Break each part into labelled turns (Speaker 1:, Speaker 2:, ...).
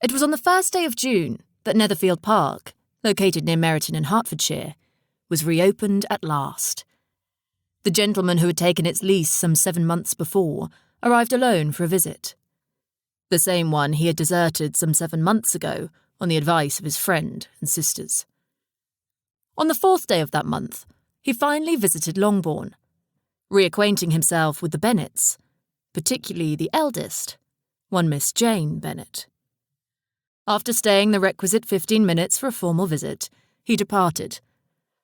Speaker 1: It was on the first day of June that Netherfield Park, located near Meryton in Hertfordshire, was reopened at last. The gentleman who had taken its lease some 7 months before arrived alone for a visit. The same one he had deserted some 7 months ago on the advice of his friend and sisters. On the 4th day of that month, he finally visited Longbourn, reacquainting himself with the Bennets, particularly the eldest, one Miss Jane Bennet. After staying the requisite 15 minutes for a formal visit, he departed,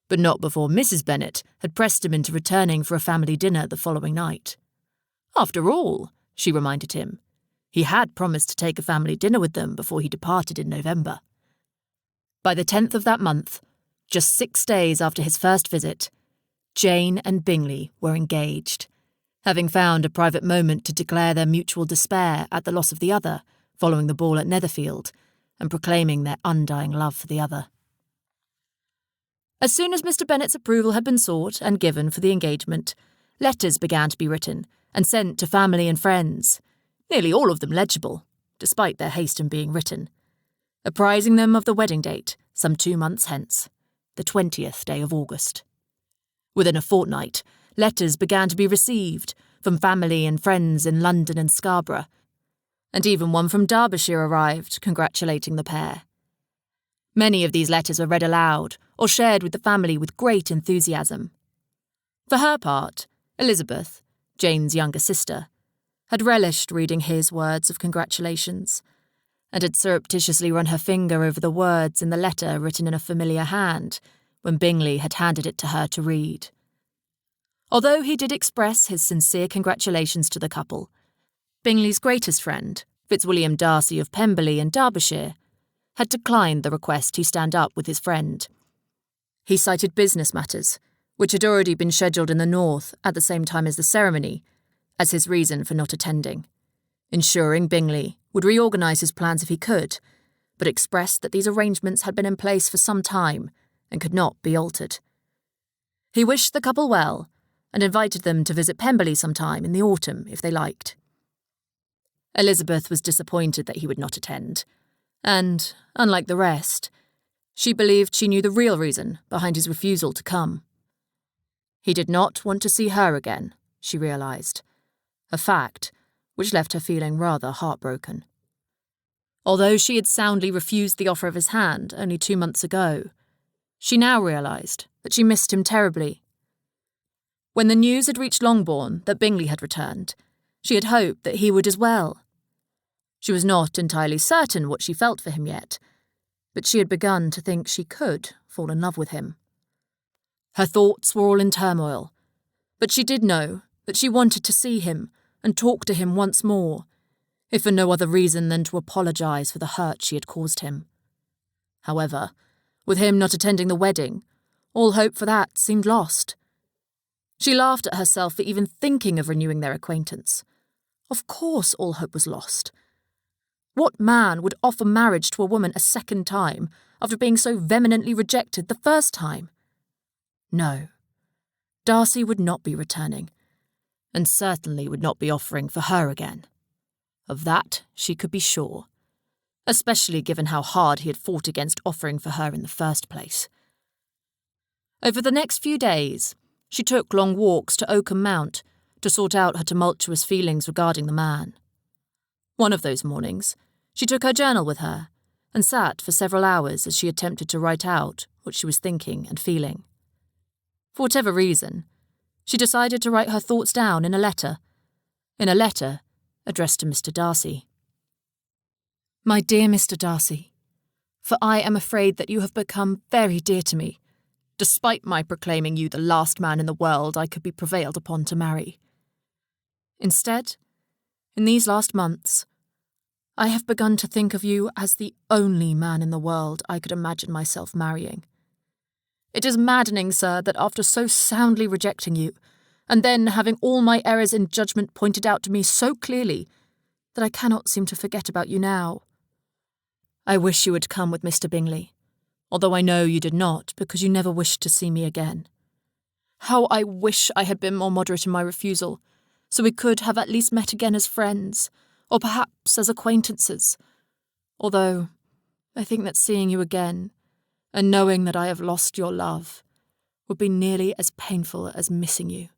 Speaker 1: but not before Mrs. Bennet had pressed him into returning for a family dinner the following night. After all, she reminded him, he had promised to take a family dinner with them before he departed in November. By the 10th of that month, just 6 days after his first visit, Jane and Bingley were engaged, having found a private moment to declare their mutual despair at the loss of the other following the ball at Netherfield, and proclaiming their undying love for the other. As soon as Mr. Bennet's approval had been sought and given for the engagement, letters began to be written and sent to family and friends, nearly all of them legible, despite their haste in being written, apprising them of the wedding date some 2 months hence, the 20th day of August. Within a fortnight, letters began to be received from family and friends in London and Scarborough, and even one from Derbyshire arrived, congratulating the pair. Many of these letters were read aloud or shared with the family with great enthusiasm. For her part, Elizabeth, Jane's younger sister, had relished reading his words of congratulations, and had surreptitiously run her finger over the words in the letter written in a familiar hand when Bingley had handed it to her to read. Although he did express his sincere congratulations to the couple, Bingley's greatest friend, Fitzwilliam Darcy of Pemberley in Derbyshire, had declined the request he stand up with his friend. He cited business matters, which had already been scheduled in the north at the same time as the ceremony, as his reason for not attending, ensuring Bingley would reorganise his plans if he could, but expressed that these arrangements had been in place for some time and could not be altered. He wished the couple well and invited them to visit Pemberley sometime in the autumn if they liked. Elizabeth was disappointed that he would not attend, and, unlike the rest, she believed she knew the real reason behind his refusal to come. He did not want to see her again, she realised, a fact which left her feeling rather heartbroken. Although she had soundly refused the offer of his hand only 2 months ago, she now realised that she missed him terribly. When the news had reached Longbourn that Bingley had returned, she had hoped that he would as well. She was not entirely certain what she felt for him yet, but she had begun to think she could fall in love with him. Her thoughts were all in turmoil, but she did know that she wanted to see him and talk to him once more, if for no other reason than to apologise for the hurt she had caused him. However, with him not attending the wedding, all hope for that seemed lost. She laughed at herself for even thinking of renewing their acquaintance. Of course all hope was lost. What man would offer marriage to a woman a second time after being so vehemently rejected the first time? No, Darcy would not be returning, and certainly would not be offering for her again. Of that she could be sure, especially given how hard he had fought against offering for her in the first place. Over the next few days, she took long walks to Oakham Mount to sort out her tumultuous feelings regarding the man. One of those mornings, she took her journal with her and sat for several hours as she attempted to write out what she was thinking and feeling. For whatever reason, she decided to write her thoughts down in a letter addressed to Mr. Darcy. My dear Mr. Darcy, for I am afraid that you have become very dear to me, despite my proclaiming you the last man in the world I could be prevailed upon to marry. Instead, in these last months, I have begun to think of you as the only man in the world I could imagine myself marrying. It is maddening, sir, that after so soundly rejecting you, and then having all my errors in judgment pointed out to me so clearly, that I cannot seem to forget about you now. I wish you had come with Mr. Bingley, although I know you did not because you never wished to see me again. How I wish I had been more moderate in my refusal, so we could have at least met again as friends, or perhaps as acquaintances, Although I think that seeing you again, and knowing that I have lost your love, would be nearly as painful as missing you.